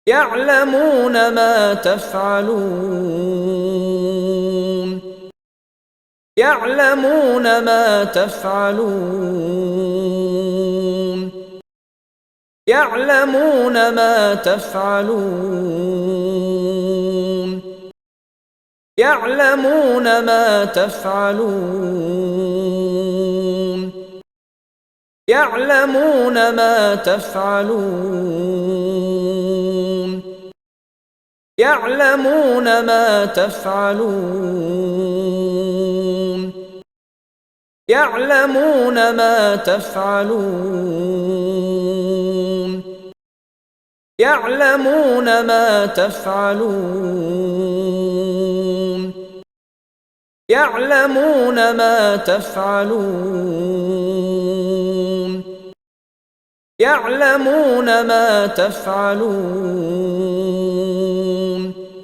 يعلمون ما تفعلون يعلمون ما تفعلون يعلمون ما تفعلون يعلمون ما تفعلون يعلمون ما تفعلون يعلمون ما تفعلون يعلمون ما تفعلون يعلمون ما تفعلون يعلمون ما تفعلون يعلمون ما تفعلون